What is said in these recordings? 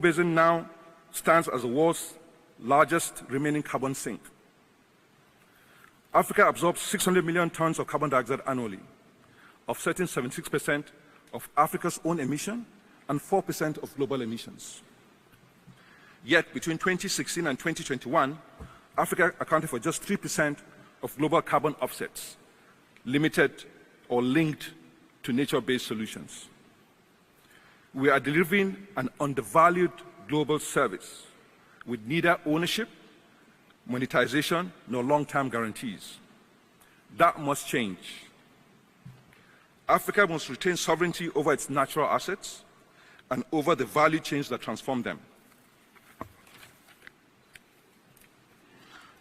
Basin now stands as the world's largest remaining carbon sink. Africa absorbs 600 million tons of carbon dioxide annually, offsetting 76% of Africa's own emission and 4% of global emissions. Yet, between 2016 and 2021, Africa accounted for just 3% of global carbon offsets, limited or linked to nature-based solutions. We are delivering an undervalued global service with neither ownership, monetization, nor long-term guarantees. That must change. Africa must retain sovereignty over its natural assets and over the value chains that transform them.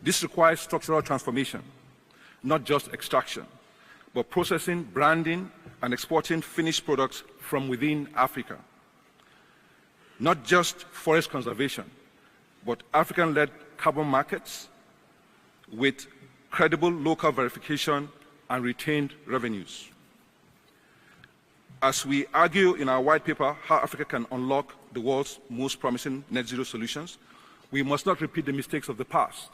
This requires structural transformation, not just extraction, but processing, branding, and exporting finished products from within Africa. Not just forest conservation, but African-led carbon markets with credible local verification and retained revenues. As we argue in our white paper how Africa can unlock the world's most promising net zero solutions, we must not repeat the mistakes of the past,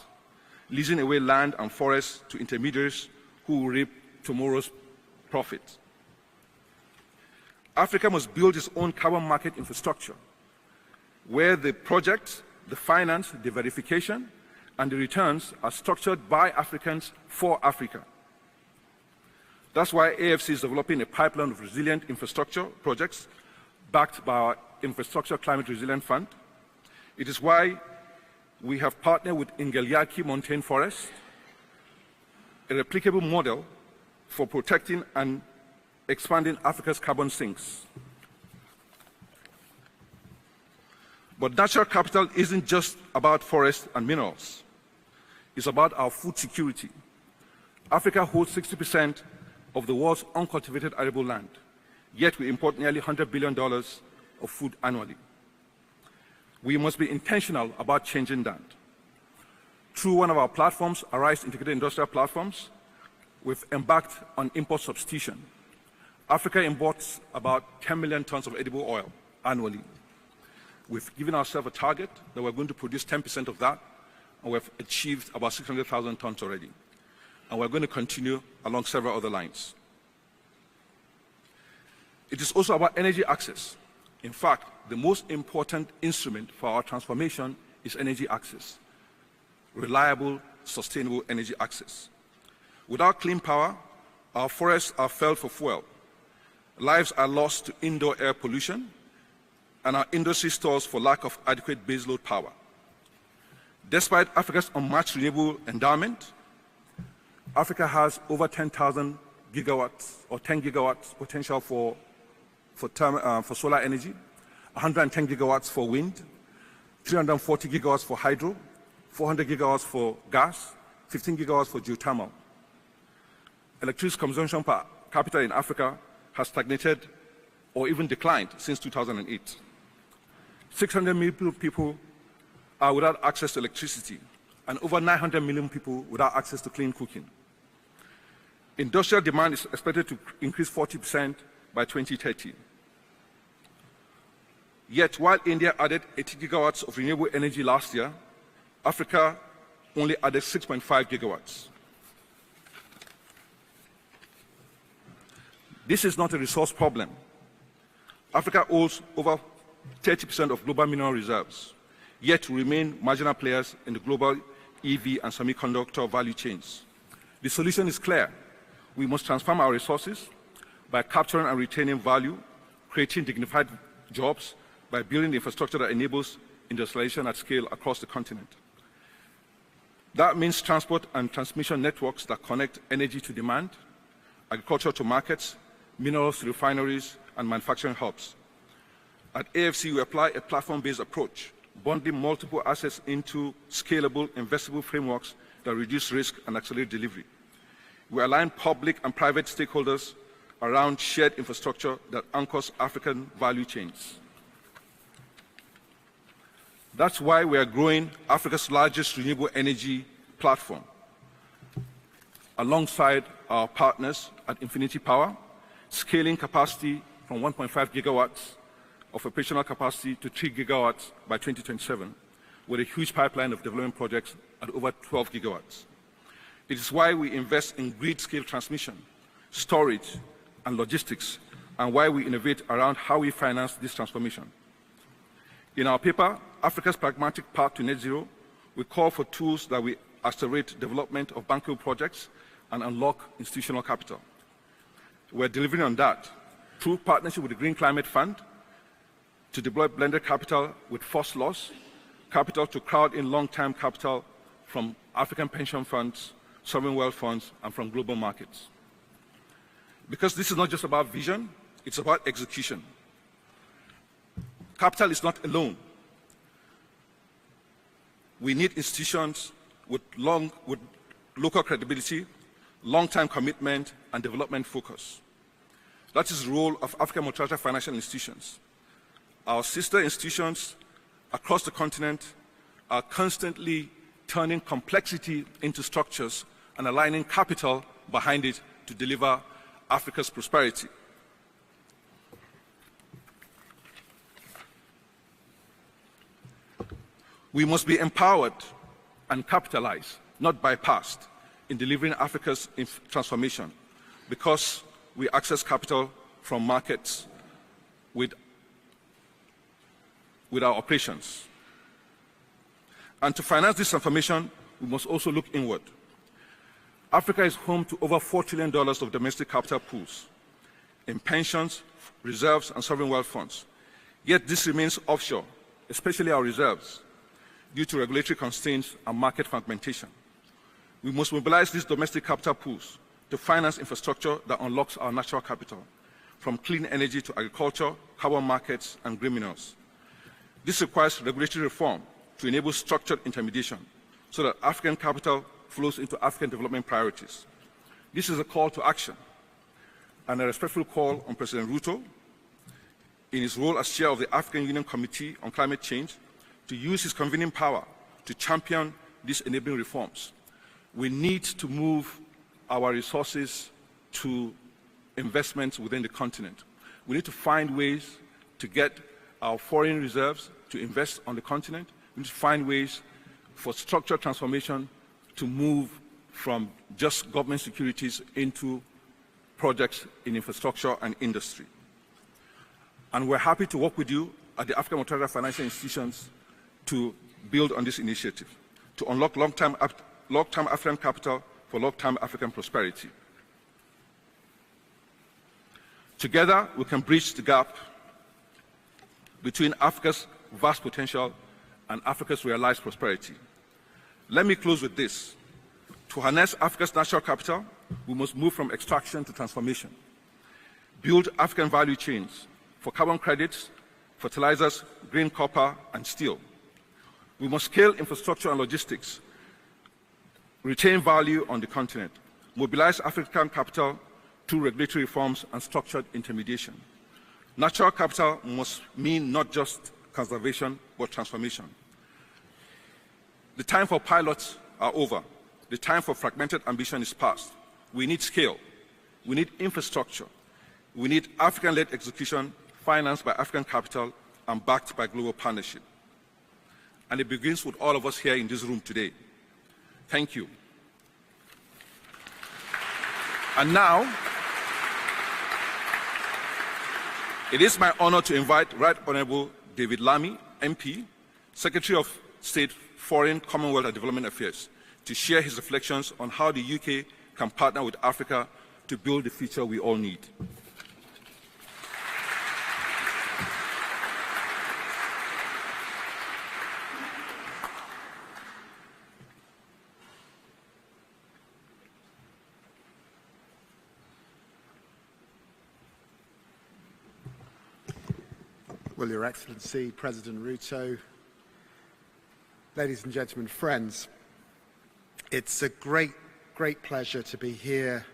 leasing away land and forests to intermediaries who will reap tomorrow's profit. Africa must build its own carbon market infrastructure, where the project, the finance, the verification, and the returns are structured by Africans for Africa. That's why AFC is developing a pipeline of resilient infrastructure projects backed by our Infrastructure Climate Resilient Fund. It is why we have partnered with Ingelyaki Montane Forest, a replicable model for protecting and expanding Africa's carbon sinks. But natural capital isn't just about forests and minerals. It's about our food security. Africa holds 60% of the world's uncultivated arable land, yet we import nearly $100 billion of food annually. We must be intentional about changing that. Through one of our platforms, Arise Integrated Industrial Platforms, we've embarked on import substitution. Africa imports about 10 million tons of edible oil annually. We've given ourselves a target that we're going to produce 10% of that, and we've achieved about 600,000 tons already. And we're going to continue along several other lines. It is also about energy access. In fact, the most important instrument for our transformation is energy access. Reliable, sustainable energy access. Without clean power, our forests are felled for fuel. Lives are lost to indoor air pollution, and our industry stalls for lack of adequate baseload power. Despite Africa's unmatched renewable endowment, Africa has over 10,000 gigawatts or 10 gigawatts potential for solar energy, 110 gigawatts for wind, 340 gigawatts for hydro, 400 gigawatts for gas, 15 gigawatts for geothermal. Electricity consumption per capita in Africa has stagnated or even declined since 2008. 600 million people are without access to electricity, and over 900 million people without access to clean cooking. Industrial demand is expected to increase 40% by 2030. Yet, while India added 80 gigawatts of renewable energy last year, Africa only added 6.5 gigawatts. This is not a resource problem. Africa holds over 30% of global mineral reserves, yet we remain marginal players in the global EV and semiconductor value chains. The solution is clear. We must transform our resources by capturing and retaining value, creating dignified jobs, by building the infrastructure that enables industrialization at scale across the continent. That means transport and transmission networks that connect energy to demand, agriculture to markets, minerals to refineries, and manufacturing hubs. At AFC, we apply a platform-based approach, bundling multiple assets into scalable, investable frameworks that reduce risk and accelerate delivery. We align public and private stakeholders around shared infrastructure that anchors African value chains. That's why we are growing Africa's largest renewable energy platform, alongside our partners at Infinity Power, scaling capacity from 1.5 gigawatts of operational capacity to 3 gigawatts by 2027, with a huge pipeline of development projects at over 12 gigawatts. It is why we invest in grid-scale transmission, storage, and logistics, and why we innovate around how we finance this transformation. In our paper, Africa's Pragmatic Path to Net Zero, we call for tools that will accelerate development of bankable projects and unlock institutional capital. We're delivering on that through partnership with the Green Climate Fund to deploy blended capital with forced loss, capital to crowd in long-term capital from African pension funds, sovereign wealth funds, and from global markets. Because this is not just about vision, it's about execution. Capital is not alone. We need institutions with local credibility, long-term commitment, and development focus. That is the role of African multilateral financial institutions. Our sister institutions across the continent are constantly turning complexity into structures and aligning capital behind it to deliver Africa's prosperity. We must be empowered and capitalized, not bypassed, in delivering Africa's transformation, because we access capital from markets with our operations. And to finance this transformation, we must also look inward. Africa is home to over $4 trillion of domestic capital pools in pensions, reserves, and sovereign wealth funds. Yet this remains offshore, especially our reserves, due to regulatory constraints and market fragmentation. We must mobilize these domestic capital pools to finance infrastructure that unlocks our natural capital, from clean energy to agriculture, carbon markets, and green minerals. This requires regulatory reform to enable structured intermediation so that African capital flows into African development priorities. This is a call to action and a respectful call on President Ruto, in his role as chair of the African Union Committee on Climate Change, to use his convening power to champion these enabling reforms. We need to move our resources to investments within the continent. We need to find ways to get our foreign reserves to invest on the continent. We need to find ways for structural transformation to move from just government securities into projects in infrastructure and industry. And we're happy to work with you at the African Multilateral Financial Institutions to build on this initiative, to unlock long-term African capital for long-term African prosperity. Together, we can bridge the gap between Africa's vast potential and Africa's realized prosperity. Let me close with this. To harness Africa's natural capital, we must move from extraction to transformation. Build African value chains for carbon credits, fertilizers, green copper, and steel. We must scale infrastructure and logistics, retain value on the continent, mobilize African capital through regulatory reforms and structured intermediation. Natural capital must mean not just conservation, but transformation. The time for pilots are over. The time for fragmented ambition is past. We need scale. We need infrastructure. We need African-led execution financed by African capital and backed by global partnership. And it begins with all of us here in this room today. Thank you. And now, it is my honor to invite Right Honorable David Lammy, MP, Secretary of State, Foreign, Commonwealth and Development Affairs, to share his reflections on how the UK can partner with Africa to build the future we all need. Well, Your Excellency, President Ruto, ladies and gentlemen, friends, it's a great pleasure to be here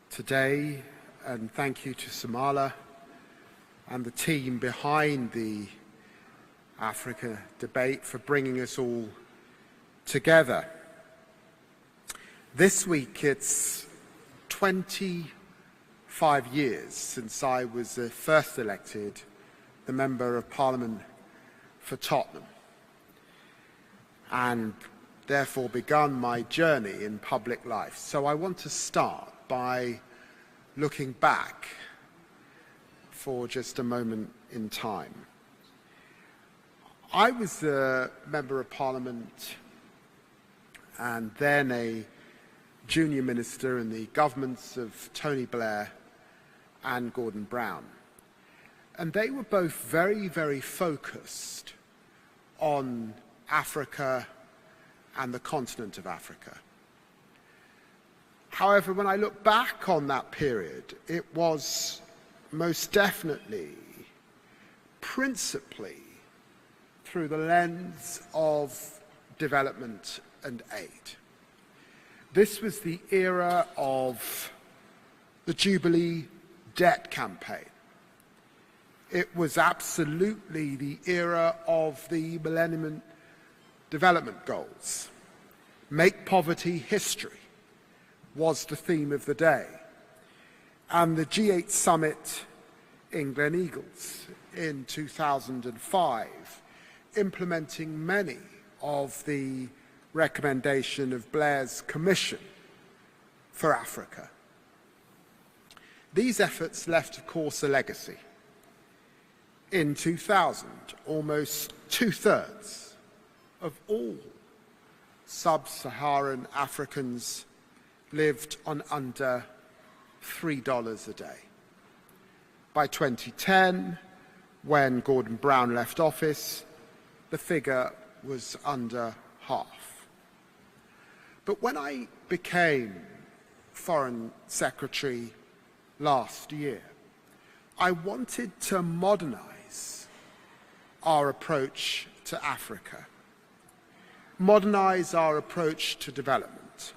today, and thank you to Samala and the team behind the Africa debate for bringing us all together. This week, it's 25 years since I was first elected the Member of Parliament for Tottenham, and therefore begun my journey in public life. So I want to start by looking back for just a moment in time. I was a Member of Parliament and then a junior minister in the governments of Tony Blair and Gordon Brown. And they were both very, very focused on Africa and the continent of Africa. However, when I look back on that period, it was most definitely, principally, through the lens of development and aid. This was the era of the Jubilee debt campaign. It was absolutely the era of the Millennium Development Goals. Make poverty history was the theme of the day. And the G8 summit in Gleneagles in 2005, implementing many of the recommendation of Blair's Commission for Africa. These efforts left, of course, a legacy. In 2000, almost two-thirds of all sub-Saharan Africans lived on under $3 a day. By 2010, when Gordon Brown left office, the figure was under half. But when I became Foreign Secretary last year, I wanted to modernize our approach to Africa, modernize our approach to development.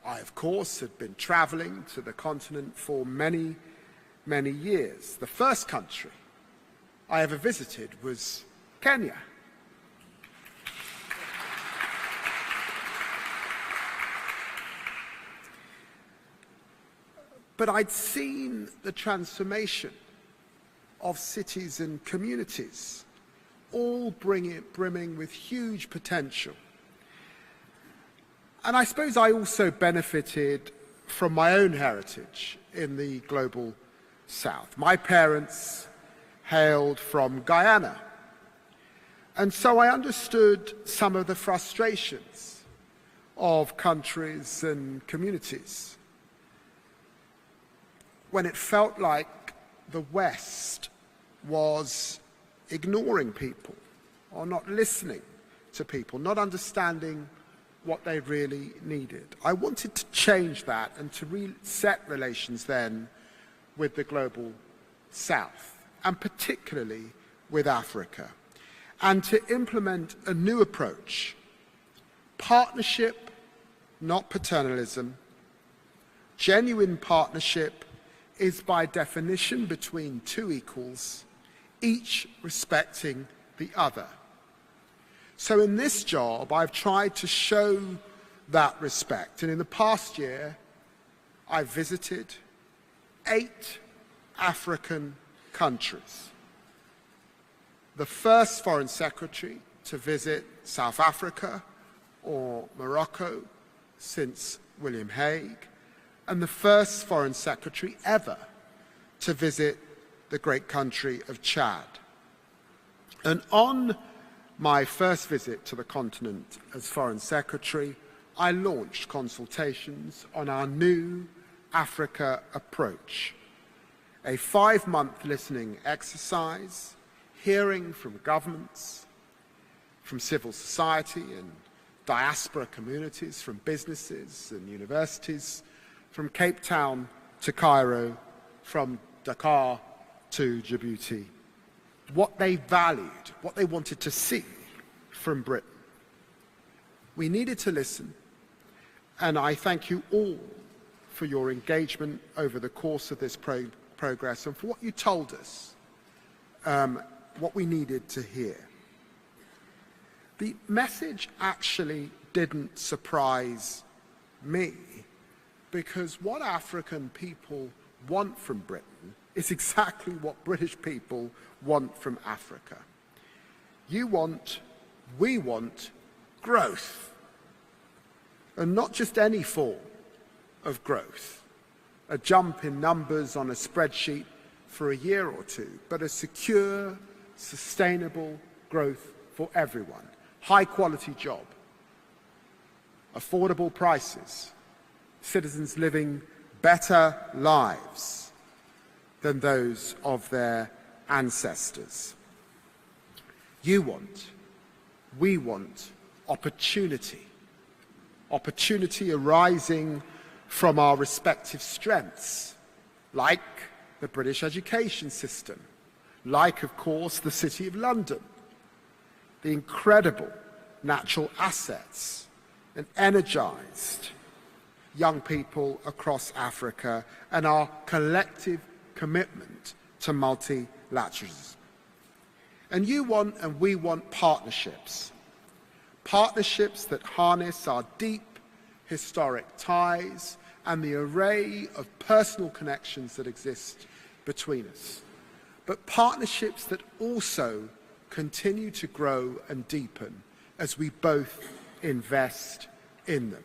I, of course, had been traveling to the continent for many, many years. The first country I ever visited was Kenya. But I'd seen the transformation of cities and communities, all brimming with huge potential. And I suppose I also benefited from my own heritage in the global South. My parents hailed from Guyana, and so I understood some of the frustrations of countries and communities when it felt like the West was ignoring people or not listening to people, not understanding what they really needed. I wanted to change that and to reset relations then with the global South, and particularly with Africa, and to implement a new approach: partnership, not paternalism. Genuine partnership is by definition between two equals, each respecting the other. So in this job, I've tried to show that respect. And in the past year, I've visited 8 African countries. The first Foreign Secretary to visit South Africa or Morocco since William Hague, and the first Foreign Secretary ever to visit the great country of Chad. And on my first visit to the continent as Foreign Secretary, I launched consultations on our new Africa approach, a 5-month listening exercise, hearing from governments, from civil society and diaspora communities, from businesses and universities, from Cape Town to Cairo, from Dakar to Djibouti, what they valued, what they wanted to see from Britain. We needed to listen, and I thank you all for your engagement over the course of this progress and for what you told us, what we needed to hear. The message actually didn't surprise me, because what African people want from Britain is exactly what British people want from Africa. We want growth. And not just any form of growth, a jump in numbers on a spreadsheet for a year or two, but a secure, sustainable growth for everyone. High-quality job, affordable prices, citizens living better lives than those of their ancestors. We want opportunity. Opportunity arising from our respective strengths, like the British education system, like, of course, the City of London, the incredible natural assets and energized young people across Africa, and our collective commitment to multilateralism. And we want partnerships. Partnerships that harness our deep historic ties and the array of personal connections that exist between us. But partnerships that also continue to grow and deepen as we both invest in them.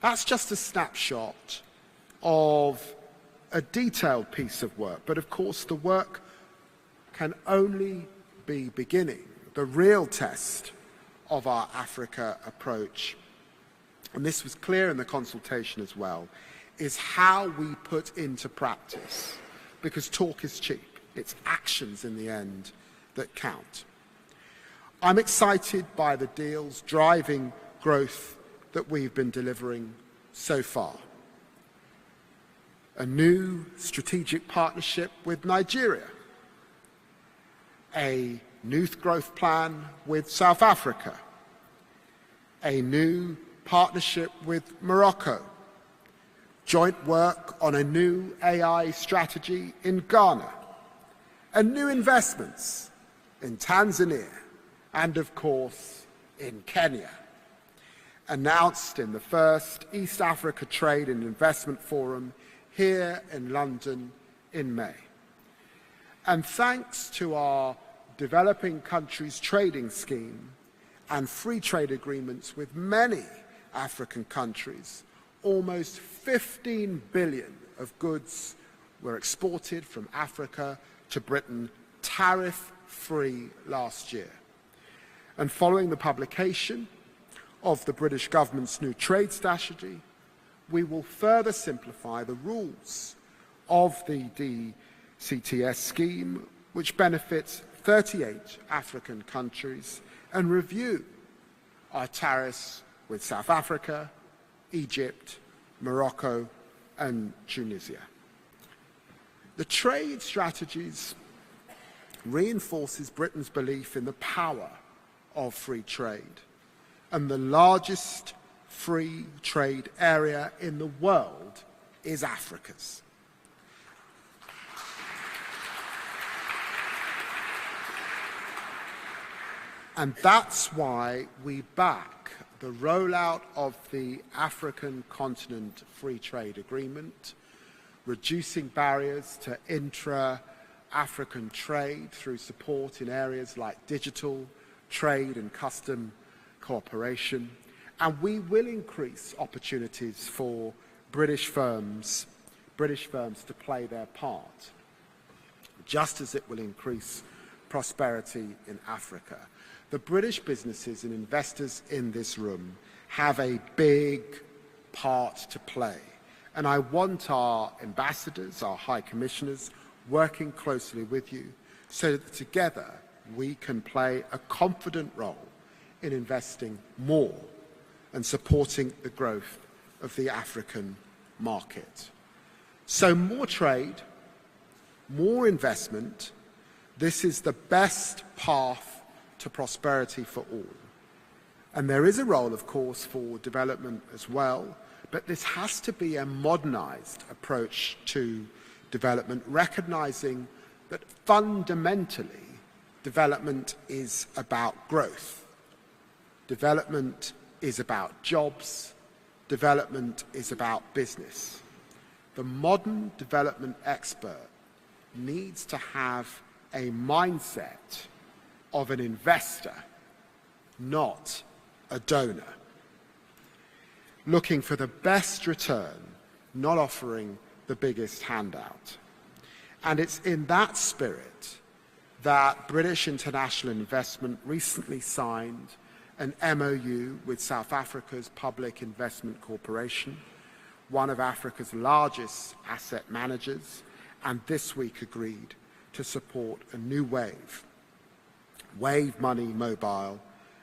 That's just a snapshot of a detailed piece of work, but of course the work can only be beginning. The real test of our Africa approach, and this was clear in the consultation as well, is how we put into practice, because talk is cheap. It's actions in the end that count. I'm excited by the deals driving growth that we've been delivering so far. A new strategic partnership with Nigeria, a new growth plan with South Africa, a new partnership with Morocco, joint work on a new AI strategy in Ghana, and new investments in Tanzania and, of course, in Kenya, announced in the first East Africa Trade and Investment Forum here in London in May. And thanks to our developing countries trading scheme and free trade agreements with many African countries, almost 15 billion of goods were exported from Africa to Britain tariff-free last year. And following the publication of the British government's new trade strategy, we will further simplify the rules of the DCTS scheme, which benefits 38 African countries, and review our tariffs with South Africa, Egypt, Morocco, and Tunisia. The trade strategies reinforces Britain's belief in the power of free trade, and the largest free trade area in the world is Africa's. And that's why we back the rollout of the African Continent Free Trade Agreement, reducing barriers to intra-African trade through support in areas like digital, trade and custom cooperation. And we will increase opportunities for British firms to play their part, just as it will increase prosperity in Africa. The British businesses and investors in this room have a big part to play. And I want our ambassadors, our high commissioners, working closely with you so that together we can play a confident role in investing more and supporting the growth of the African market. So more trade, more investment, this is the best path to prosperity for all. And there is a role, of course, for development as well, but this has to be a modernized approach to development, recognizing that fundamentally development is about growth. Development is about jobs. Development is about business. the modern development expert needs to have a mindset of an investor, not a donor. Looking for the best return, not offering the biggest handout. And it's in that spirit that British International Investment recently signed an MOU with South Africa's Public Investment Corporation, one of Africa's largest asset managers, and this week agreed to support a new Wave Money Mobile,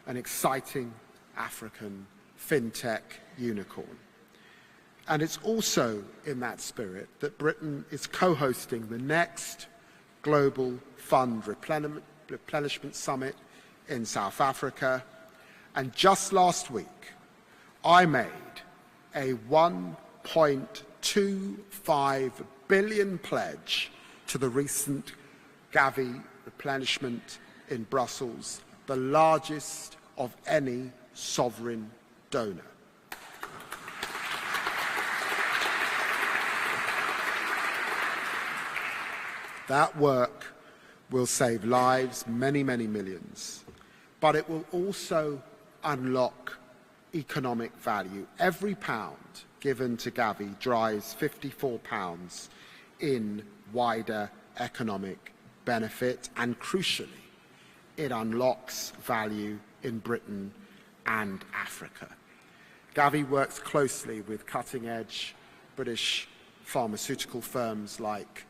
an exciting African fintech unicorn. And it's also in that spirit that Britain is co-hosting the next Global Fund Replenishment Summit in South Africa. And just last week, I made a $1.25 billion pledge to the recent Gavi replenishment in Brussels, the largest of any sovereign donor. That work will save lives, many, many millions, but it will also unlock economic value. Every pound given to Gavi drives £54 in wider economic benefit, and crucially, it unlocks value in Britain and Africa. Gavi works closely with cutting-edge British pharmaceutical firms like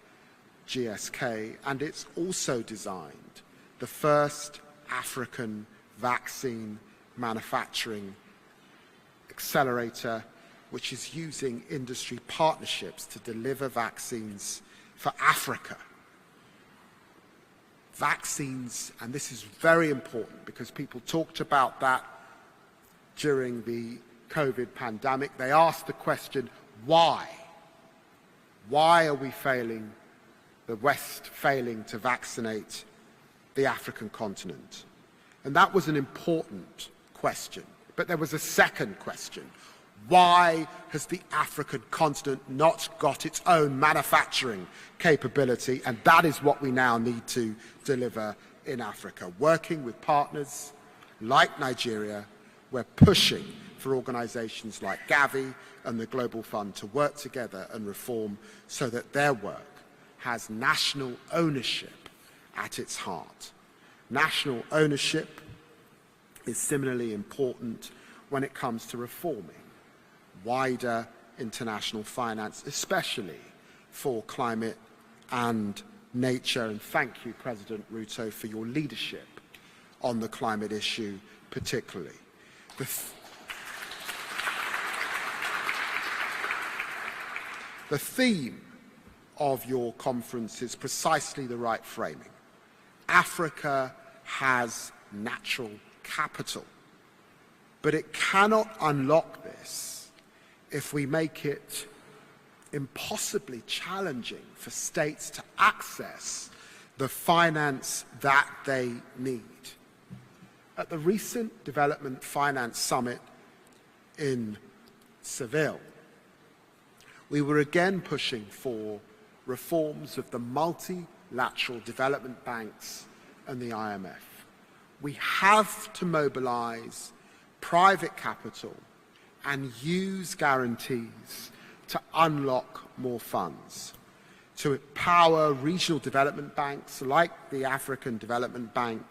GSK, and it's also designed the first African vaccine manufacturing accelerator, which is using industry partnerships to deliver vaccines for Africa. Vaccines, and this is very important because people talked about that during the COVID pandemic. They asked the question, why? Why are we failing, the West failing to vaccinate the African continent? And that was an important question. But there was a second question. Why has the African continent not got its own manufacturing capability? And that is what we now need to deliver in Africa. Working with partners like Nigeria, we're pushing for organizations like Gavi and the Global Fund to work together and reform so that their work has national ownership at its heart. National ownership is similarly important when it comes to reforming wider international finance, especially for climate and nature. And thank you, President Ruto, for your leadership on the climate issue particularly. The theme of your conference is precisely the right framing. Africa has natural capital, but it cannot unlock this if we make it impossibly challenging for states to access the finance that they need. At the recent Development Finance Summit in Seville, we were again pushing for reforms of the multilateral development banks and the IMF. We have to mobilize private capital and use guarantees to unlock more funds, to empower regional development banks like the African Development Bank,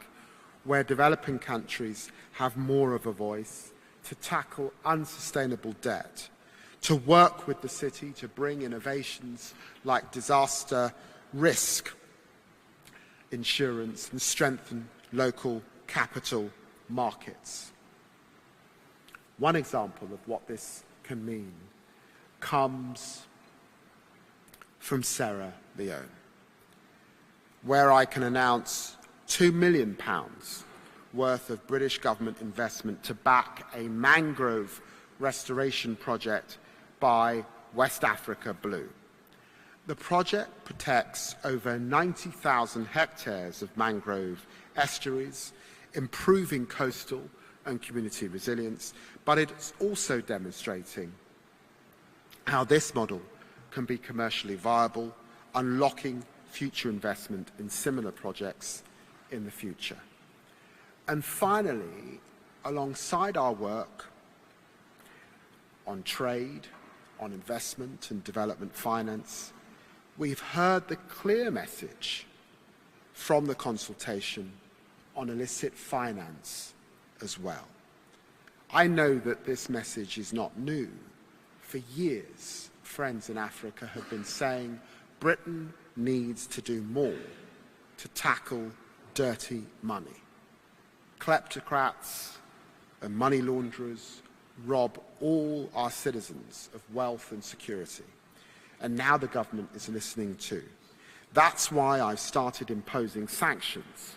where developing countries have more of a voice, to tackle unsustainable debt, to work with the city to bring innovations like disaster risk insurance and strengthen local capital markets. One example of what this can mean comes from Sierra Leone, where I can announce £2 million worth of British government investment to back a mangrove restoration project by West Africa Blue. The project protects over 90,000 hectares of mangrove estuaries, improving coastal and community resilience, but it's also demonstrating how this model can be commercially viable, unlocking future investment in similar projects in the future. And finally, alongside our work on trade, on investment and development finance, we've heard the clear message from the consultation on illicit finance as well. I know that this message is not new. For years, friends in Africa have been saying Britain needs to do more to tackle dirty money. Kleptocrats and money launderers rob all our citizens of wealth and security. And now the government is listening too. That's why I've started imposing sanctions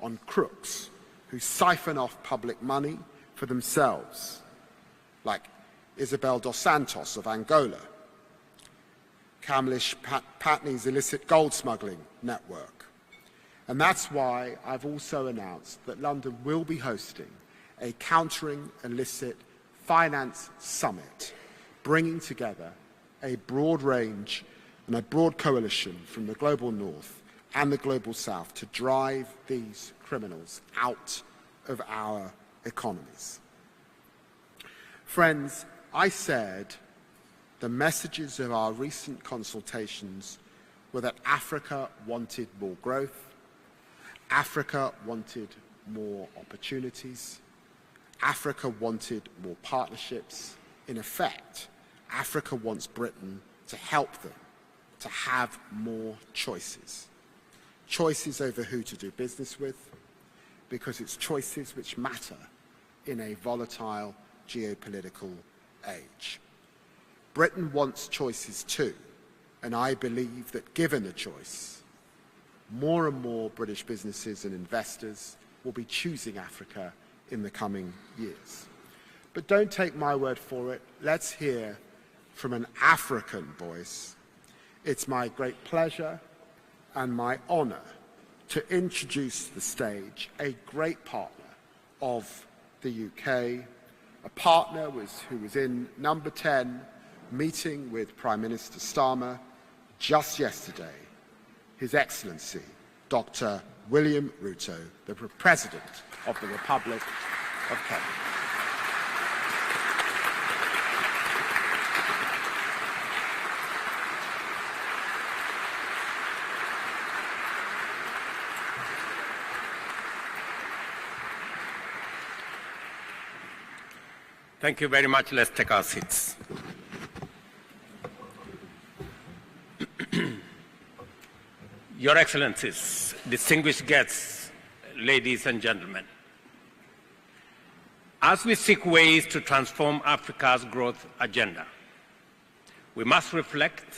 on crooks who siphon off public money for themselves, like Isabel dos Santos of Angola, Kamlesh Patni's illicit gold smuggling network. And that's why I've also announced that London will be hosting a Countering Illicit Finance Summit, bringing together a broad range and a broad coalition from the global north and the global south to drive these criminals out of our economies. Friends, I said the messages of our recent consultations were that Africa wanted more growth, Africa wanted more opportunities, Africa wanted more partnerships. In effect, Africa wants Britain to help them to have more choices. Choices over who to do business with, because it's choices which matter in a volatile geopolitical age. Britain wants choices too, and I believe that given a choice, more and more British businesses and investors will be choosing Africa in the coming years. But don't take my word for it. Let's hear from an African voice. It's my great pleasure and my honor to introduce to the stage a great partner of the UK, a partner who was in number 10 meeting with Prime Minister Starmer just yesterday, His Excellency Dr. William Ruto, the President of the Republic of Kenya. Thank you very much. Let's take our seats. Your Excellencies, distinguished guests, ladies and gentlemen, as we seek ways to transform Africa's growth agenda, we must reflect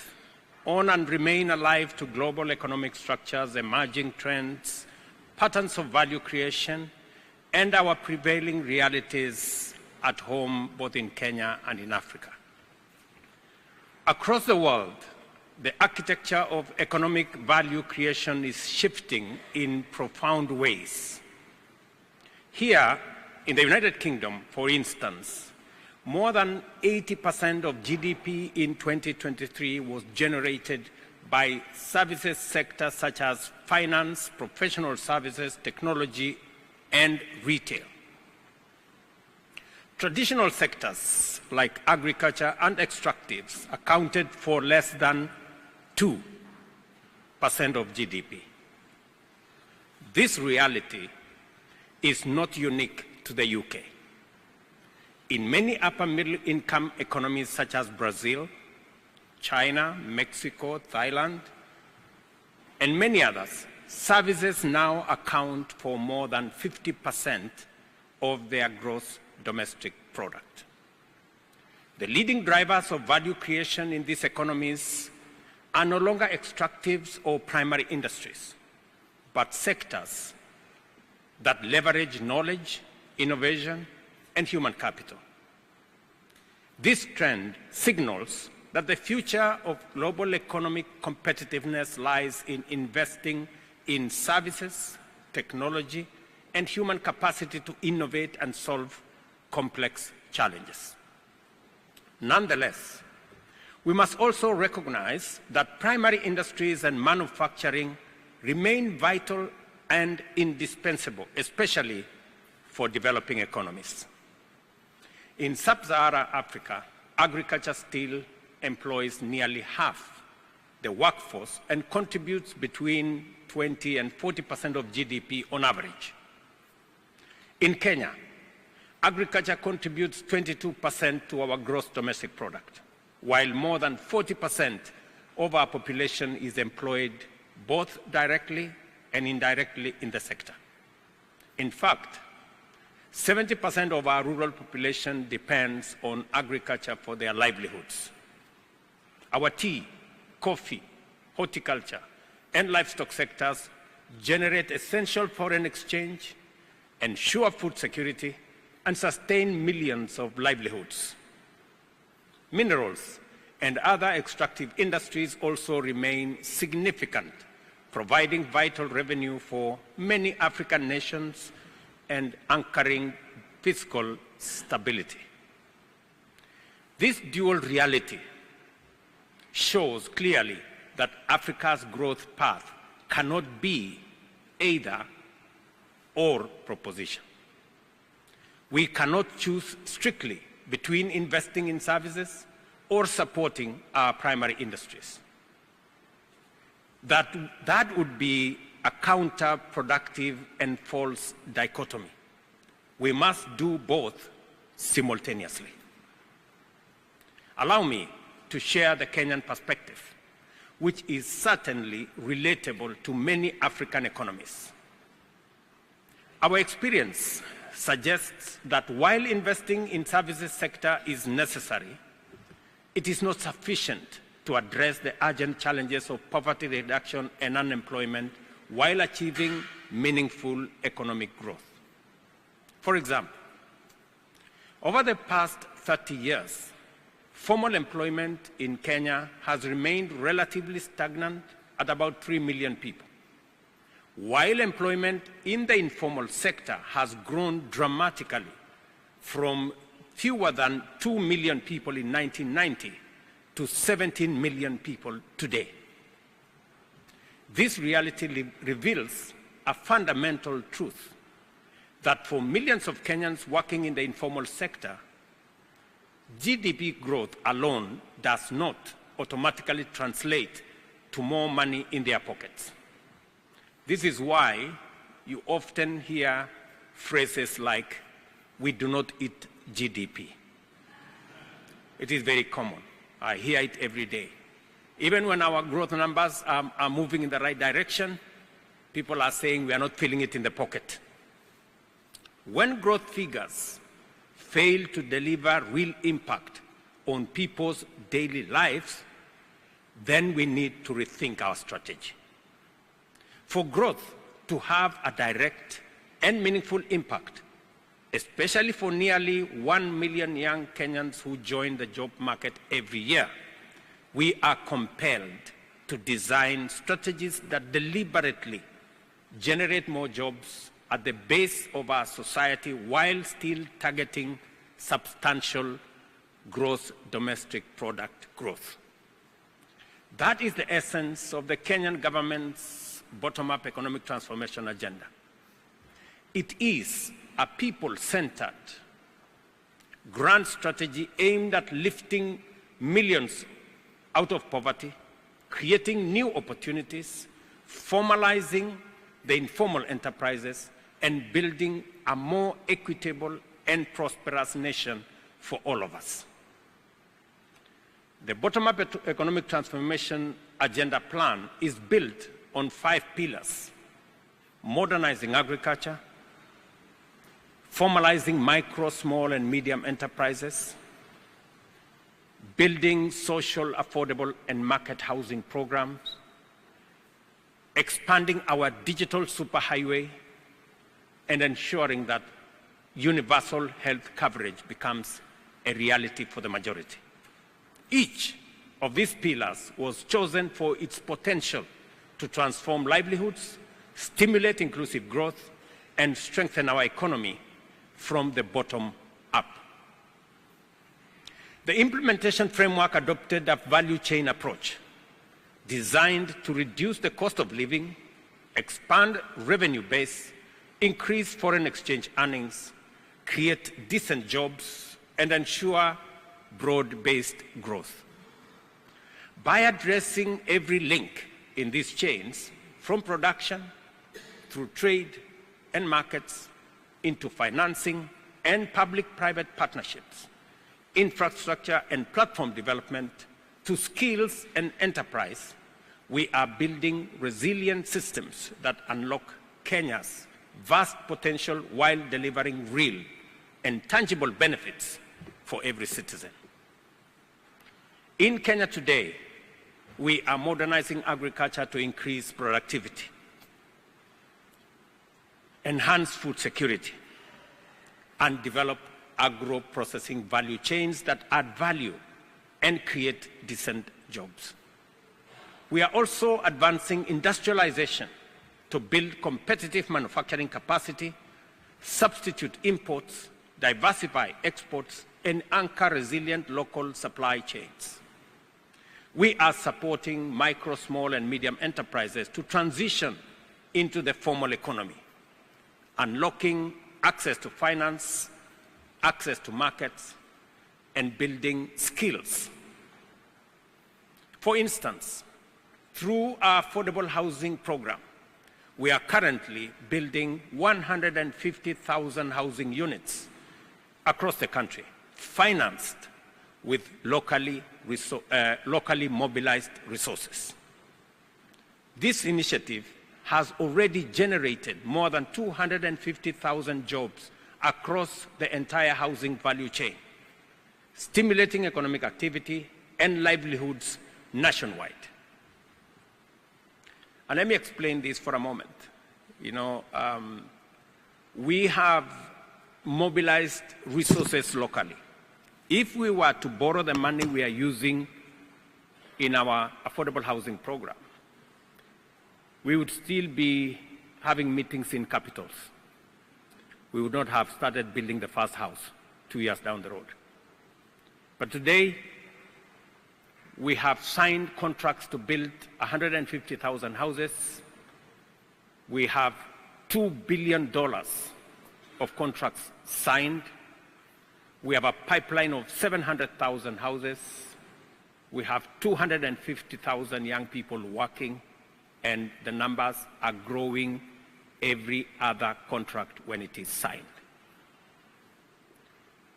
on and remain alive to global economic structures, emerging trends, patterns of value creation, and our prevailing realities at home, both in Kenya and in Africa. Across the world, the architecture of economic value creation is shifting in profound ways. Here, in the United Kingdom, for instance, more than 80% of GDP in 2023 was generated by services sectors such as finance, professional services, technology, and retail. Traditional sectors like agriculture and extractives accounted for less than 2% of GDP. This reality is not unique to the UK. In many upper middle income economies such as Brazil, China, Mexico, Thailand, and many others, services now account for more than 50% of their gross domestic product. The leading drivers of value creation in these economies are no longer extractives or primary industries, but sectors that leverage knowledge, innovation, and human capital. This trend signals that the future of global economic competitiveness lies in investing in services, technology, and human capacity to innovate and solve complex challenges. Nonetheless, We must also recognize that primary industries and manufacturing remain vital and indispensable, especially for developing economies. In sub-Saharan Africa, agriculture still employs nearly half the workforce and contributes between 20 and 40% of GDP on average. In Kenya, agriculture contributes 22% to our gross domestic product, while more than 40% of our population is employed both directly and indirectly in the sector. In fact, 70% of our rural population depends on agriculture for their livelihoods. Our tea, coffee, horticulture, and livestock sectors generate essential foreign exchange, ensure food security, and sustain millions of livelihoods. Minerals and other extractive industries also remain significant, providing vital revenue for many African nations and anchoring fiscal stability. This dual reality shows clearly that Africa's growth path cannot be either or proposition. We cannot choose strictly between investing in services or supporting our primary industries. That would be a counterproductive and false dichotomy. We must do both simultaneously. Allow me to share the Kenyan perspective, which is certainly relatable to many African economies. Our experience suggests that while investing in services sector is necessary, it is not sufficient to address the urgent challenges of poverty reduction and unemployment while achieving meaningful economic growth. For example, over the past 30 years, formal employment in Kenya has remained relatively stagnant at about 3 million people, while employment in the informal sector has grown dramatically from fewer than 2 million people in 1990 to 17 million people today. This reality reveals a fundamental truth that for millions of Kenyans working in the informal sector, GDP growth alone does not automatically translate to more money in their pockets. This is why you often hear phrases like, "We do not eat GDP." It is very common. I hear it every day. Even when our growth numbers are moving in the right direction, people are saying we are not feeling it in the pocket. When growth figures fail to deliver real impact on people's daily lives, then we need to rethink our strategy. For growth to have a direct and meaningful impact, especially for nearly 1 million young Kenyans who join the job market every year, we are compelled to design strategies that deliberately generate more jobs at the base of our society while still targeting substantial gross domestic product growth. That is the essence of the Kenyan government's bottom-up economic transformation agenda. It is a people-centered grand strategy aimed at lifting millions out of poverty, creating new opportunities, formalizing the informal enterprises, and building a more equitable and prosperous nation for all of us. The bottom-up economic transformation agenda plan is built on 5 pillars: modernizing agriculture, formalizing micro, small, and medium enterprises, building social, affordable, and market housing programs, expanding our digital superhighway, and ensuring that universal health coverage becomes a reality for the majority. Each of these pillars was chosen for its potential to transform livelihoods, stimulate inclusive growth, and strengthen our economy from the bottom up. The implementation framework adopted a value chain approach designed to reduce the cost of living, expand revenue base, increase foreign exchange earnings, create decent jobs, and ensure broad-based growth. By addressing every link in these chains, from production through trade and markets into financing and public-private partnerships, infrastructure and platform development, to skills and enterprise, we are building resilient systems that unlock Kenya's vast potential while delivering real and tangible benefits for every citizen. In Kenya today, we are modernizing agriculture to increase productivity, enhance food security, and develop agro-processing value chains that add value and create decent jobs. We are also advancing industrialization to build competitive manufacturing capacity, substitute imports, diversify exports, and anchor resilient local supply chains. We are supporting micro, small, and medium enterprises to transition into the formal economy, unlocking access to finance, access to markets, and building skills. For instance, through our affordable housing program, we are currently building 150,000 housing units across the country, financed with locally mobilized resources. This initiative has already generated more than 250,000 jobs across the entire housing value chain, stimulating economic activity and livelihoods nationwide. And let me explain this for a moment. We have mobilized resources locally. If we were to borrow the money we are using in our affordable housing program, we would still be having meetings in capitals. We would not have started building the first house 2 years down the road. But today, we have signed contracts to build 150,000 houses. We have $2 billion of contracts signed. We have a pipeline of 700,000 houses. We have 250,000 young people working, and the numbers are growing every other contract when it is signed.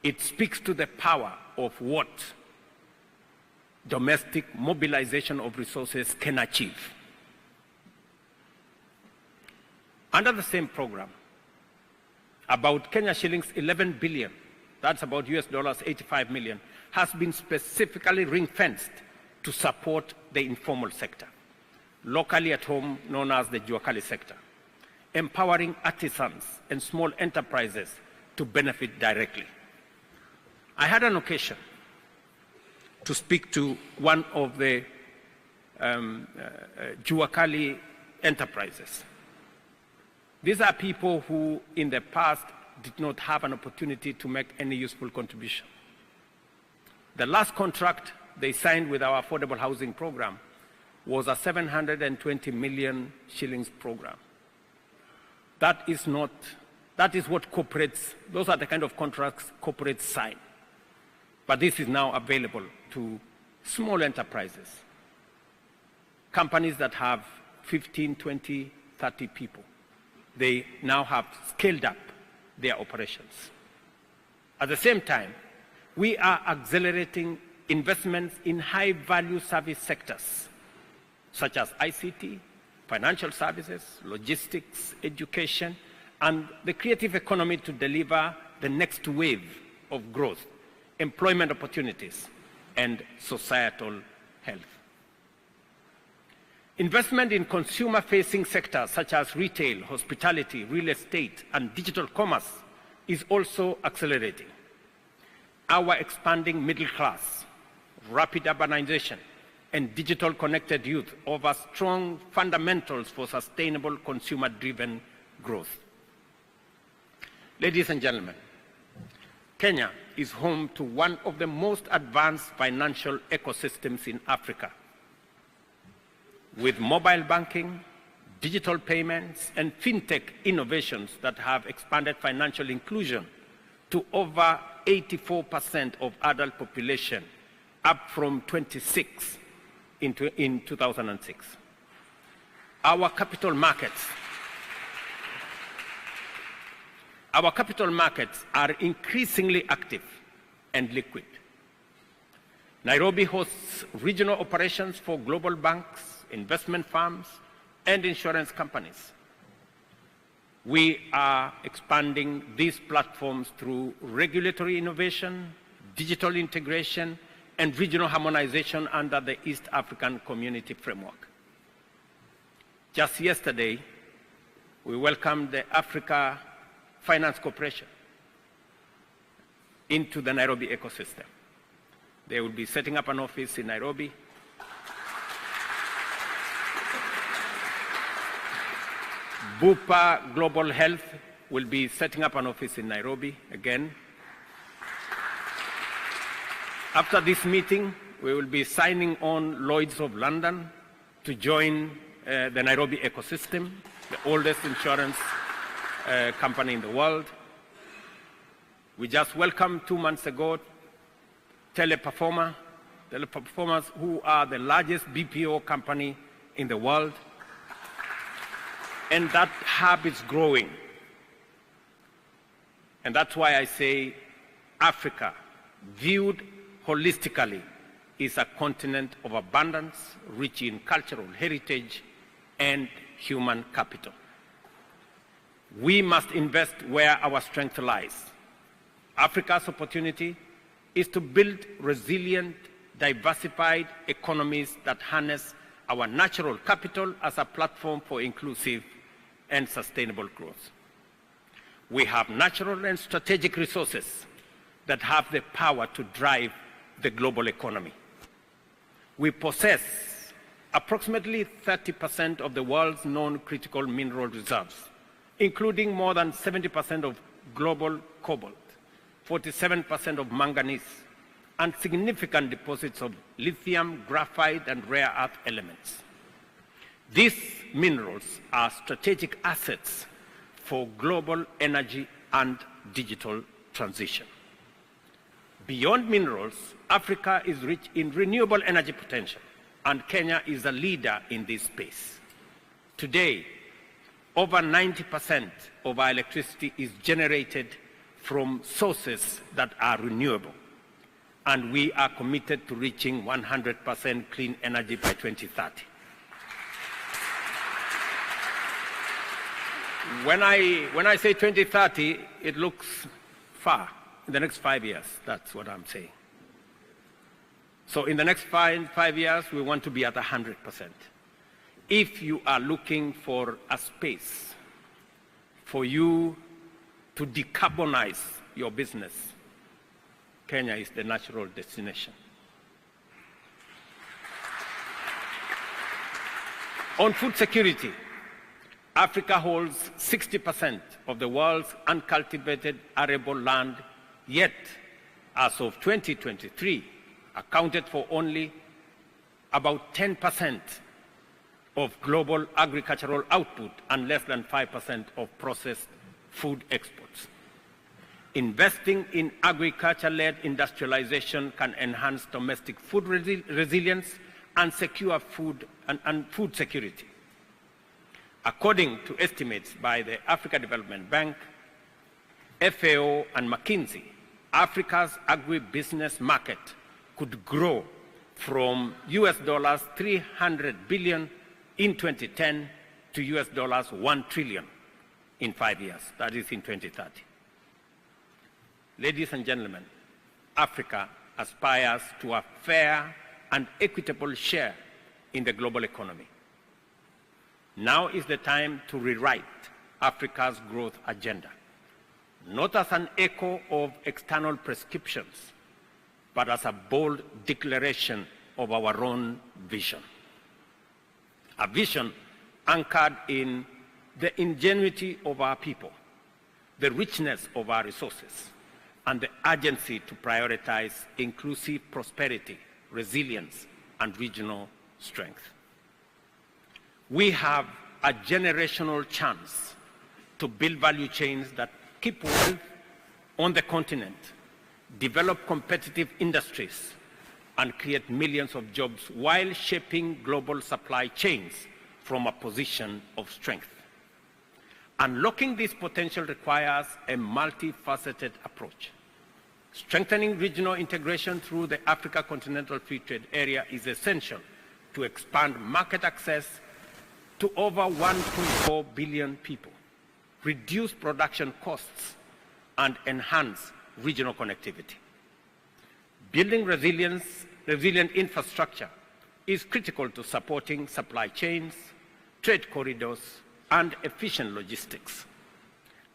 It speaks to the power of what domestic mobilization of resources can achieve. Under the same program, about Kenya shillings 11 billion, that's about US dollars 85 million, has been specifically ring-fenced to support the informal sector, locally at home known as the Juakali sector, empowering artisans and small enterprises to benefit directly. I had an occasion to speak to one of the Juakali enterprises. These are people who in the past did not have an opportunity to make any useful contribution. The last contract they signed with our affordable housing program was a 720 million shillings program. That is what corporates, those are the kind of contracts corporates sign. But this is now available to small enterprises, companies that have 15, 20, 30 people. They now have scaled up their operations. At the same time, we are accelerating investments in high-value service sectors, such as ICT, financial services, logistics, education, and the creative economy to deliver the next wave of growth, employment opportunities, and societal health. Investment in consumer-facing sectors such as retail, hospitality, real estate, and digital commerce is also accelerating. Our expanding middle class, rapid urbanization, and digital connected youth offer strong fundamentals for sustainable consumer-driven growth. Ladies and gentlemen, Kenya is home to one of the most advanced financial ecosystems in Africa, with mobile banking, digital payments, and fintech innovations that have expanded financial inclusion to over 84% of adult population, up from 26% in 2006. Our capital markets are increasingly active and liquid. Nairobi hosts regional operations for global banks, investment firms, and insurance companies. We are expanding these platforms through regulatory innovation, digital integration, and regional harmonization under the East African Community Framework. Just yesterday, we welcomed the Africa Finance Corporation into the Nairobi ecosystem. They will be setting up an office in Nairobi. Bupa Global Health will be setting up an office in Nairobi again. After this meeting, we will be signing on Lloyd's of London to join the Nairobi ecosystem, the oldest insurance company in the world. We just welcomed 2 months ago Teleperformers, who are the largest BPO company in the world. And that hub is growing. And that's why I say Africa, viewed holistically, is a continent of abundance, rich in cultural heritage and human capital. We must invest where our strength lies. Africa's opportunity is to build resilient, diversified economies that harness our natural capital as a platform for inclusive and sustainable growth. We have natural and strategic resources that have the power to drive the global economy. We possess approximately 30% of the world's known critical mineral reserves, including more than 70% of global cobalt, 47% of manganese, and significant deposits of lithium, graphite, and rare earth elements. These minerals are strategic assets for global energy and digital transition. Beyond minerals, Africa is rich in renewable energy potential, and Kenya is a leader in this space. Today, over 90% of our electricity is generated from sources that are renewable, and we are committed to reaching 100% clean energy by 2030. When I say 2030, it looks far. In the next 5 years, that's what I'm saying. So in the next five years, we want to be at 100%. If you are looking for a space for you to decarbonize your business, Kenya is the natural destination. On food security, Africa holds 60% of the world's uncultivated arable land, yet, as of 2023, accounted for only about 10% of global agricultural output and less than 5% of processed food exports. Investing in agriculture-led industrialization can enhance domestic food resilience and secure food and food security. According to estimates by the Africa Development Bank, FAO, and McKinsey, Africa's agribusiness market could grow from US $300 billion in 2010 to US $1 trillion in 5 years, that is in 2030. Ladies and gentlemen, Africa aspires to a fair and equitable share in the global economy. Now is the time to rewrite Africa's growth agenda, not as an echo of external prescriptions, but as a bold declaration of our own vision. A vision anchored in the ingenuity of our people, the richness of our resources, and the urgency to prioritize inclusive prosperity, resilience, and regional strength. We have a generational chance to build value chains that keep wealth on the continent, develop competitive industries, and create millions of jobs while shaping global supply chains from a position of strength. Unlocking this potential requires a multifaceted approach. Strengthening regional integration through the Africa Continental Free Trade Area is essential to expand market access to over 1.4 billion people, reduce production costs, and enhance regional connectivity. Building resilient infrastructure is critical to supporting supply chains, trade corridors, and efficient logistics.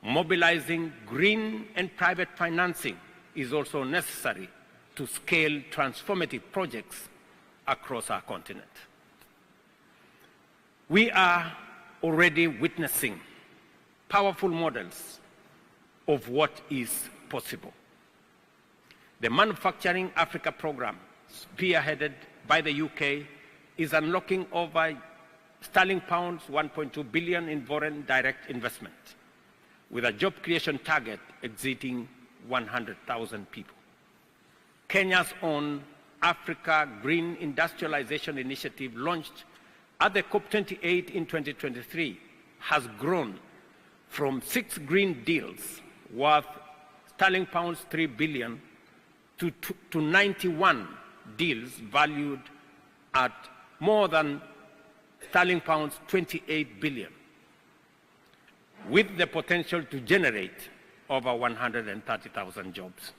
Mobilizing green and private financing is also necessary to scale transformative projects across our continent. We are already witnessing powerful models of what is possible. The Manufacturing Africa program, spearheaded by the UK, is unlocking over sterling pounds 1.2 billion in foreign direct investment, with a job creation target exceeding 100,000 people. Kenya's own Africa Green Industrialization Initiative, launched at the COP28 in 2023, has grown from 6 green deals worth sterling pounds 3 billion to 91 deals valued at more than sterling pounds 28 billion, with the potential to generate over 130,000 jobs.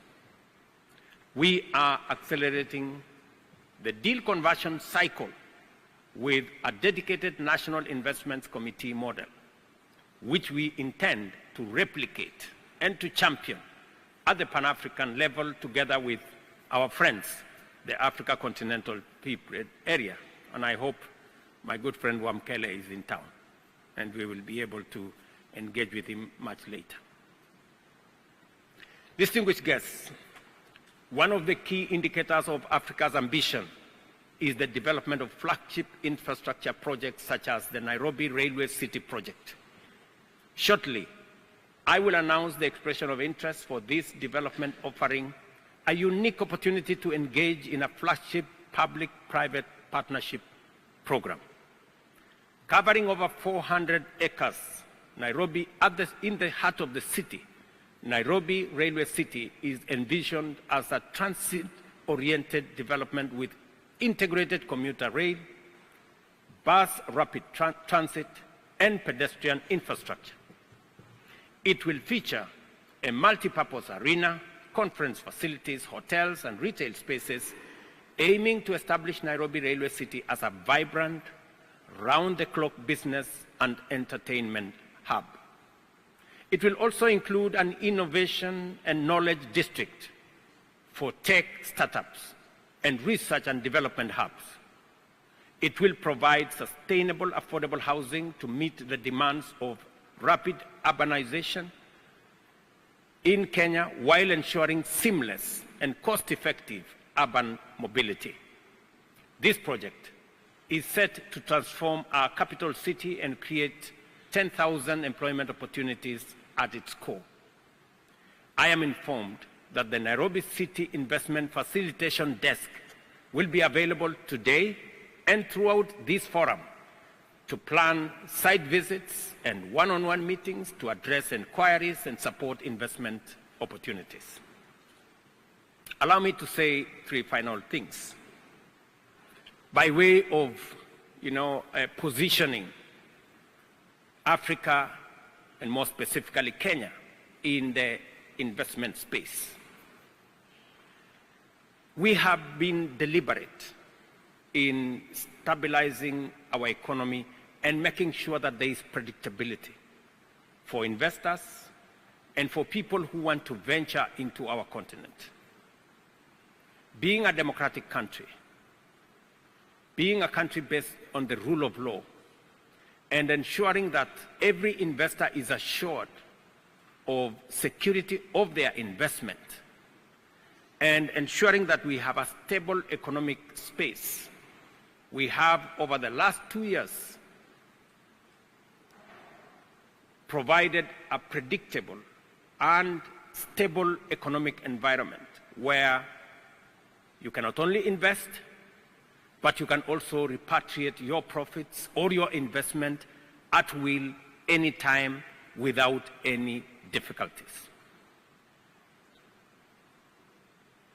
We are accelerating the deal conversion cycle with a dedicated National Investments Committee model, which we intend to replicate and to champion at the Pan-African level together with our friends, the Africa Continental Free Trade Area. And I hope my good friend Wamkele is in town, and we will be able to engage with him much later. Distinguished guests, one of the key indicators of Africa's ambition is the development of flagship infrastructure projects such as the Nairobi Railway City project. Shortly, I will announce the expression of interest for this development, offering a unique opportunity to engage in a flagship public-private partnership program. Covering over 400 acres, Nairobi, in the heart of the city, Nairobi Railway City is envisioned as a transit-oriented development with integrated commuter rail, bus rapid transit, and pedestrian infrastructure. It will feature a multi-purpose arena, conference facilities, hotels, and retail spaces, aiming to establish Nairobi Railway City as a vibrant, round-the-clock business and entertainment hub. It will also include an innovation and knowledge district for tech startups and research and development hubs. It will provide sustainable, affordable housing to meet the demands of rapid urbanization in Kenya while ensuring seamless and cost-effective urban mobility. This project is set to transform our capital city and create 10,000 employment opportunities at its core. I am informed that the Nairobi City Investment Facilitation Desk will be available today and throughout this forum to plan site visits and one-on-one meetings to address inquiries and support investment opportunities. Allow me to say 3 final things. By way of, positioning Africa, and more specifically Kenya, in the investment space. We have been deliberate in stabilizing our economy and making sure that there is predictability for investors and for people who want to venture into our continent. Being a democratic country, being a country based on the rule of law, and ensuring that every investor is assured of security of their investment and ensuring that we have a stable economic space. We have, over the last 2 years, provided a predictable and stable economic environment where you can not only invest, but you can also repatriate your profits or your investment at will, anytime, without any difficulties.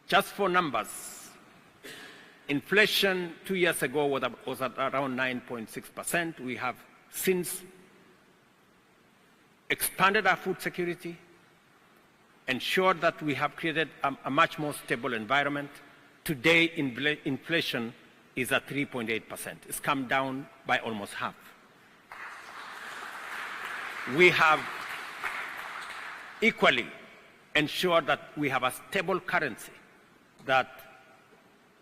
Just for numbers, inflation 2 years ago was at around 9.6%. We have since expanded our food security, ensured that we have created a much more stable environment. Today, inflation is at 3.8%. It's come down by almost half. We have equally ensured that we have a stable currency that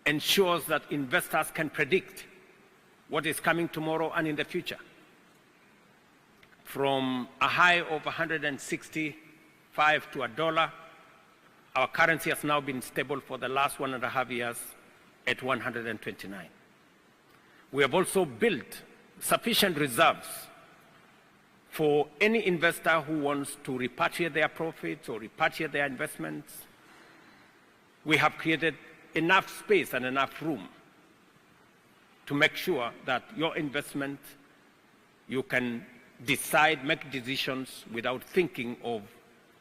ensures that investors can predict what is coming tomorrow and in the future. From a high of 165 to $1, our currency has now been stable for the last 1.5 years at 129. We have also built sufficient reserves for any investor who wants to repatriate their profits or repatriate their investments. We have created enough space and enough room to make sure that your investment, you can decide, make decisions without thinking of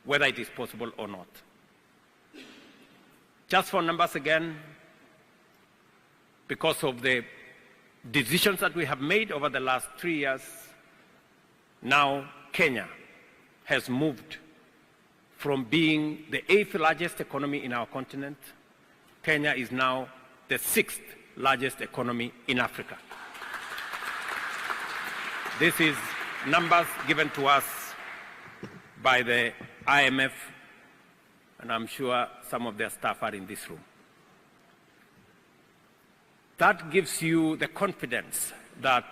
whether it is possible or not. Just for numbers again, because of the decisions that we have made over the last 3 years, now Kenya has moved from being the 8th largest economy in our continent. Kenya is now the 6th largest economy in Africa. This is numbers given to us by the IMF, and I'm sure some of their staff are in this room. That gives you the confidence that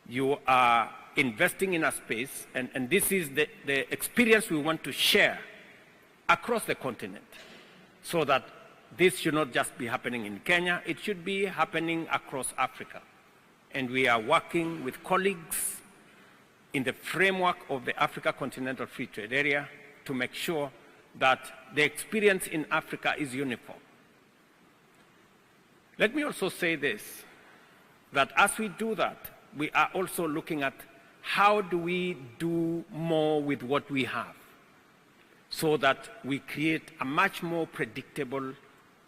you are investing in a space, and this is the experience we want to share across the continent, so that this should not just be happening in Kenya, it should be happening across Africa. And we are working with colleagues in the framework of the Africa Continental Free Trade Area to make sure that the experience in Africa is uniform. Let me also say this, that as we do that, we are also looking at how do we do more with what we have, so that we create a much more predictable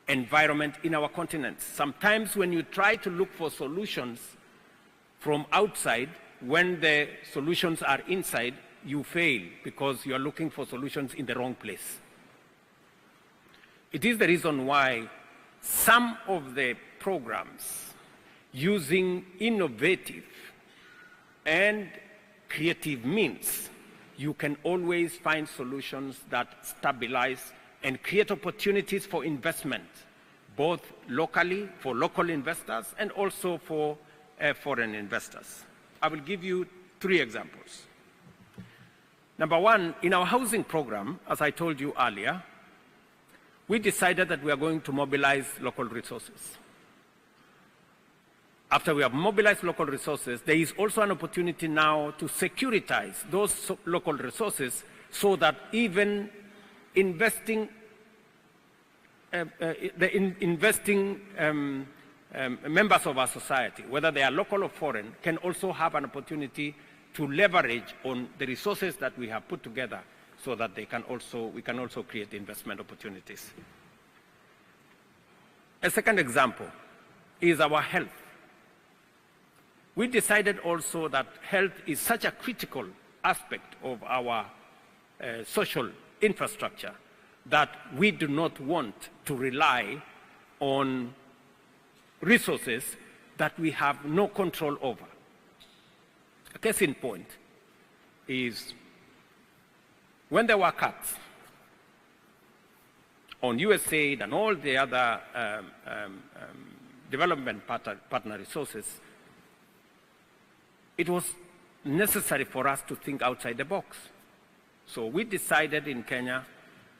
environment in our continent. Sometimes when you try to look for solutions from outside, when the solutions are inside, you fail because you are looking for solutions in the wrong place. It is the reason why some of the programs using innovative and creative means, you can always find solutions that stabilize and create opportunities for investment, both locally, for local investors, and also for foreign investors. I will give you 3 examples. Number one, in our housing program, as I told you earlier, we decided that we are going to mobilize local resources. After we have mobilized local resources, there is also an opportunity now to securitize those local resources so that even investing members of our society, whether they are local or foreign, can also have an opportunity to leverage on the resources that we have put together, so that we can also create investment opportunities. A second example is our health. We decided also that health is such a critical aspect of our social infrastructure that we do not want to rely on resources that we have no control over. A case in point is when there were cuts on USAID and all the other development partner resources, it was necessary for us to think outside the box. So we decided in Kenya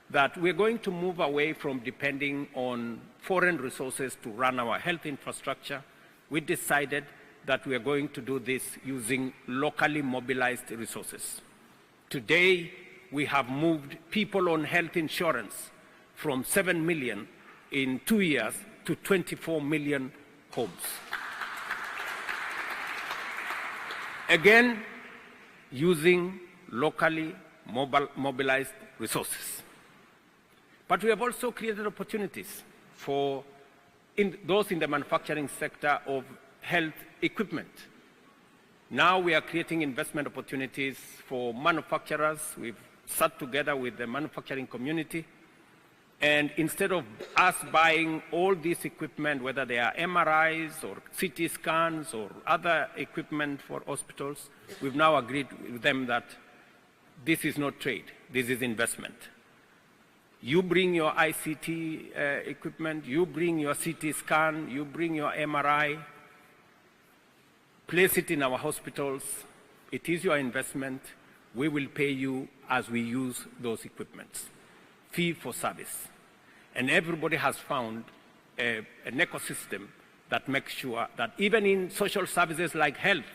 that we're going to move away from depending on foreign resources to run our health infrastructure. We decided that we are going to do this using locally mobilized resources. Today, we have moved people on health insurance from 7 million in 2 years to 24 million homes. Again, using locally mobilized resources. But we have also created opportunities for those in the manufacturing sector of health equipment. Now we are creating investment opportunities for manufacturers. We've sat together with the manufacturing community, and instead of us buying all this equipment, whether they are MRIs or CT scans or other equipment for hospitals, we've now agreed with them that this is not trade, this is investment. You bring your ICT equipment, you bring your CT scan, you bring your MRI, place it in our hospitals. It is your investment. We will pay you as we use those equipments. Fee for service. And everybody has found an ecosystem that makes sure that even in social services like health,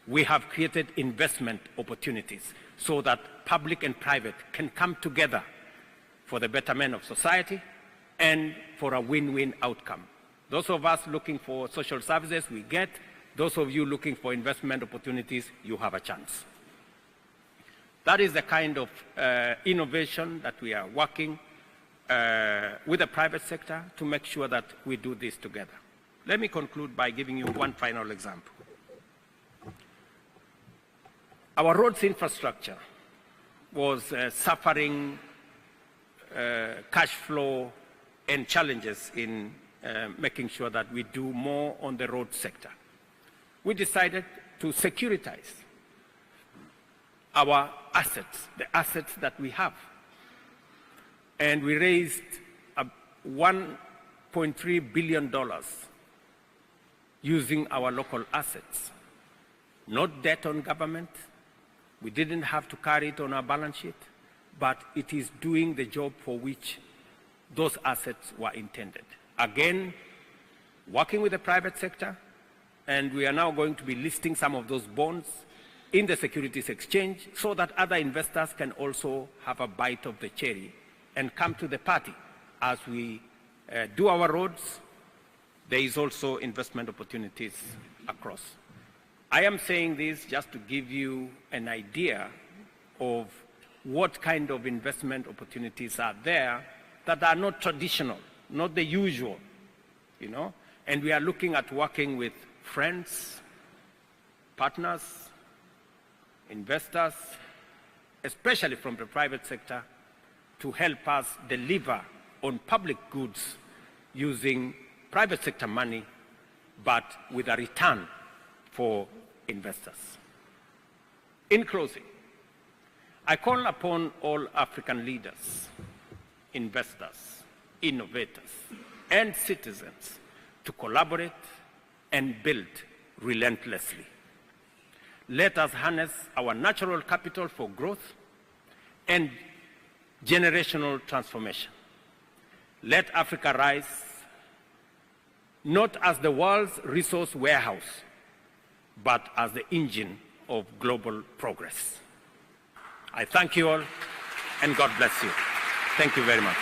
we have created investment opportunities so that public and private can come together for the betterment of society and for a win-win outcome. Those of us looking for social services, we get. Those of you looking for investment opportunities, you have a chance. That is the kind of innovation that we are working with the private sector to make sure that we do this together. Let me conclude by giving you one final example. Our roads infrastructure was suffering cash flow and challenges in making sure that we do more on the road sector. We decided to securitize our assets, the assets that we have. And we raised $1.3 billion using our local assets. Not debt on government. We didn't have to carry it on our balance sheet, but it is doing the job for which those assets were intended. Again, working with the private sector, and we are now going to be listing some of those bonds in the securities exchange so that other investors can also have a bite of the cherry and come to the party. As we do our roads, there is also investment opportunities across. I am saying this just to give you an idea of what kind of investment opportunities are there that are not traditional, not the usual, you know. And we are looking at working with friends, partners, investors, especially from the private sector, to help us deliver on public goods using private sector money, but with a return for investors. In closing, I call upon all African leaders, investors, innovators, and citizens to collaborate and build relentlessly. Let us harness our natural capital for growth and generational transformation. Let Africa rise not as the world's resource warehouse, but as the engine of global progress. I thank you all, and God bless you. Thank you very much.